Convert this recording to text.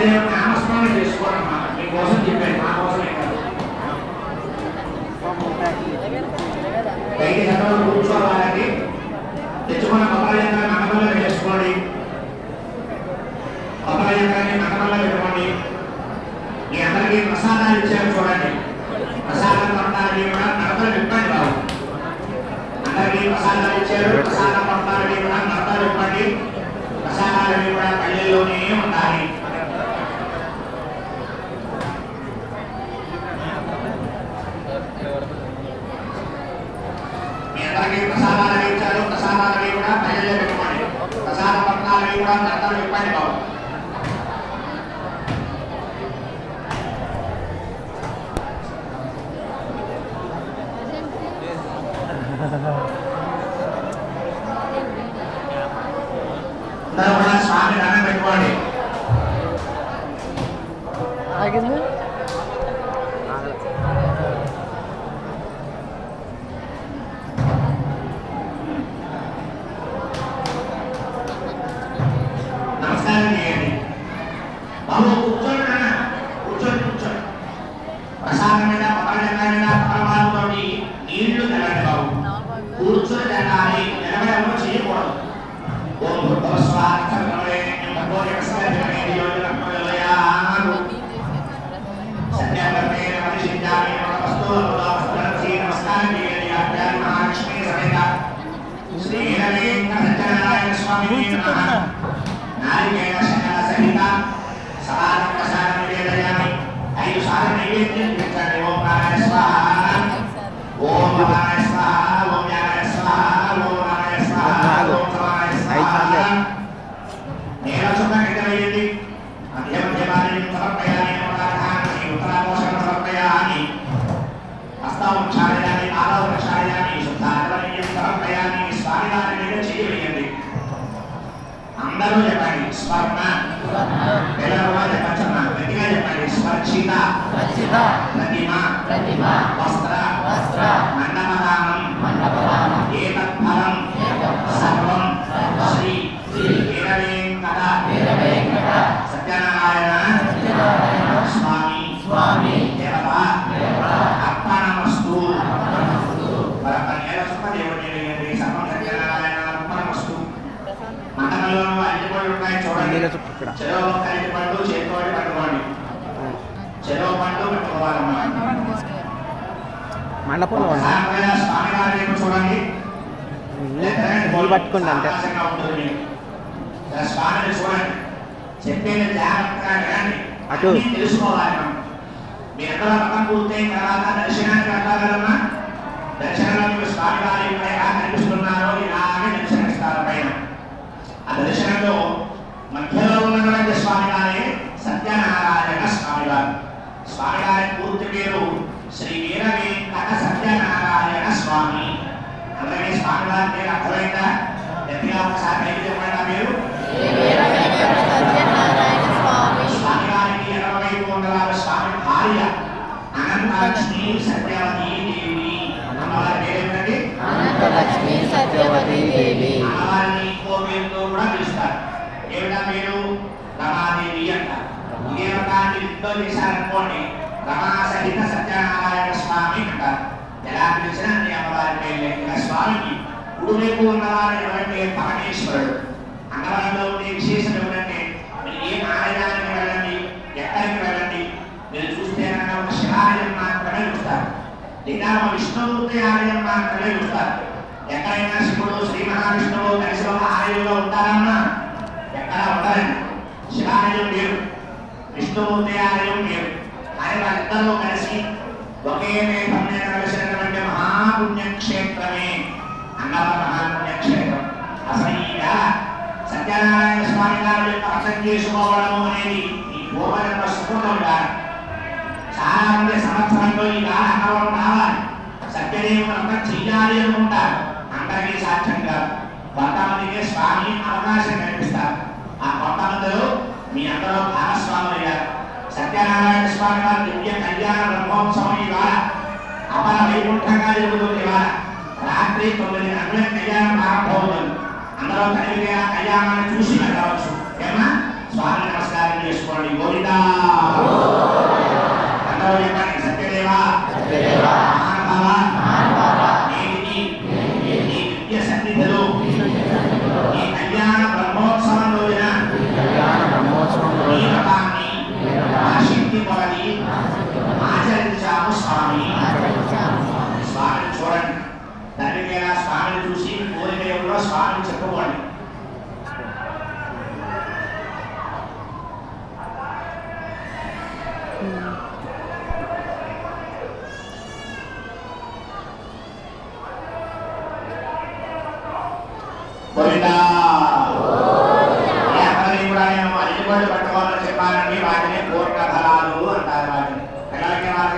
సత్యదేవుడు నామస్మరణ చేసుకోవాలన్నమాట. మీకోసం చెప్పాను, మా కోసమే కాదు. పైకి చక్కగా కూర్చోవాలండి. తెచ్చుకున్న కొబ్బరి యంత్రాన్ని మండపంలో పెట్టేసుకోండి. కొబ్బరి యంత్రాన్ని మండపంలో పెట్టుకోండి. మీ అందరికీ ప్రసాదాలు ఇచ్చారు చూడండి. ప్రసాదం కొట్టాలని కూడా నడతలు ఇవ్వండి బాబు. అందరికీ ప్రసాదాలు ఇచ్చారు. ప్రసాదం కొట్టాలని కూడా నడతలు ఇవ్వండి. ప్రసాదాలని కూడా పల్లెల్లోనే ఉండాలి. మీ అందరికీ ప్రసాదాలు ఇచ్చారు. ప్రసాదాలని కూడా పల్లెల్లో పెట్టుకోండి. ప్రసాద పట్టాలని కూడా నడతలు ఇవ్వండి బాబు. అందరూ కూడా స్వామి దండం పెట్టుకోండి. నమస్కారం చేయండి బాబు. కూర్చోండి నాన్న, కూర్చోండి కూర్చోండి. ప్రసాదం మీద పక్కన మీద పరమాత్మతో నీళ్లు తెలండి బాబు. కూర్చొని తినాలి, నిలబడము చేయకూడదు. ఓం అందరూ చెప్పండి. స్వర్ణ పిల్లలు చెప్పచ్చమ్మా, గట్టిగా చెప్పండి. స్వర్చిత ప్రతిమ వస్త్ర మండపదానం ఏతత్ఫలం సర్వం శ్రీ వీరవేంకట సత్యనారాయణ స్వామి దేవత అర్పణమస్తు. దేవుడి సర్వం సత్యనారాయణ అర్పణమస్తు. మండపంలో అరటిపళ్ళు ఉన్నాయి చూడండి. చెరవ అరటిపళ్ళు చేతితోటి పట్టుకోండి. చెరవ పండు పట్టుకోవాలమ్మా. మండపంలో స్వామివారి చూడండి. పట్టుకోండి అంటే స్వామిని చూడండి. చెప్పేది జాగ్రత్తగా వినండి. అటు తెలుసుకోవాలి. మనం మీ ఎక్కడ పక్కన పూర్తయిన తర్వాత దర్శనానికి వెళ్ళగలమా? దర్శనంలో మీకు స్వామివారి ఎలా కనిపిస్తున్నారో ఇలాగే దర్శనమిస్తారు పైన. ఆ దర్శనంలో మధ్యలో ఉన్నటువంటి స్వామివారే సత్యనారాయణ స్వామివారు. స్వామివారి పూర్తి పేరు శ్రీ వీరవేంకట సత్యనారాయణ స్వామి. అలాగే స్వామివారి పేరు అర్థమైందా? గట్టిగా ఒకసారి పైకి చెప్పండి. మీరు స్వామివారికి ఎడమవైపు ఉన్నవారు స్వామి భార్య అనంతలక్ష్మి సత్యవతి దేవి. అమ్మవారి పేరేంటండి? అనంతలక్ష్మి సత్యవతి దేవి. అమ్మవారిని ఇంకో పేరుతో కూడా పిలుస్తారు. ఏమిటా పేరు? రమాదేవి అంటారు. ఇదే రకాన్ని యుద్ధం చేశారనుకోండి, రమా సహిత సత్యనారాయణ స్వామి అంటారు. ఎలా పిలిచినా అన్ని అమ్మవారి పేర్లే. ఇలా స్వామికి కుడివైపు ఉన్నవారు ఎవరంటే పరమేశ్వరుడు. అన్నవరంలో ఉండే విశేషం ఏమిటంటే, మీరు ఏ ఆలయానికి వెళ్ళండి, ఎక్కడికి వెళ్ళండి, మీరు చూస్తే కనుక ఒక శివాలయం మాత్రమే చూస్తారు, లేదా ఒక విష్ణుమూర్తి ఆలయం మాత్రమే చూస్తారు. ఎక్కడైనా శివుడు శ్రీ మహావిష్ణువు కలిసి ఒక ఆలయంలో ఉంటారన్నా ఎక్కడ ఉండరండి. శివాలయం లేరు, విష్ణుమూర్తి ఆలయం లేరు. కానీ వాళ్ళిద్దరూ కలిసి ఒకే మేఘం మీద కలిసినటువంటి మహాపుణ్యక్షేత్రమే అన్నవరం మహాపుణ్యక్షేత్రం. అసలు ఈ సత్యనారాయణ స్వామి గారి యొక్క అర్థం చేసుకోవడం అనేది ఈ పూర్వజన్మ సుకృతం కాదు. చాలా మంది సంవత్సరంలో ఈ గాలి అన్నవరం రావాలి, సత్యదేవుని అర్థం చెయ్యాలి అనుకుంటారు. అందరికీ సాధ్యం కాదు. కొంతమందికి స్వామి అవకాశం కల్పిస్తారు. ఆ కొంతమందిలో మీ అందరూ భాగస్వాములు అయ్యారు. సత్యనారాయణ స్వామి వారి దివ్య కళ్యాణ బ్రహ్మోత్సవం ఇవాళ అపర వైకుంఠంగా జరుగుతుంది. ఇవాళ రాత్రి 9 గంటలకు కళ్యాణం ప్రారంభమవుతుంది. అందరూ కలిగితే ఆ కళ్యాణాన్ని చూసి వెళ్ళవచ్చు. ఏమా స్వామి నమస్కారం చేసుకోండి. గోవిందా అందరూ చెప్పండి. సత్యదేవా మహానుభావ నేటికి ఈ నిత్య సన్నిధిలో ఈ కళ్యాణ బ్రహ్మోత్సవం రోజున ఈ వ్రతాన్ని ఆశక్తి కొలది ఆచరించాము స్వామి. స్వామిని చూడండి. తండ్రికైనా స్వామిని చూసి కోరిక ఎవరో స్వామిని చెప్పుకోండి. గోవిందా కూడా నేను అరటిపళ్ళు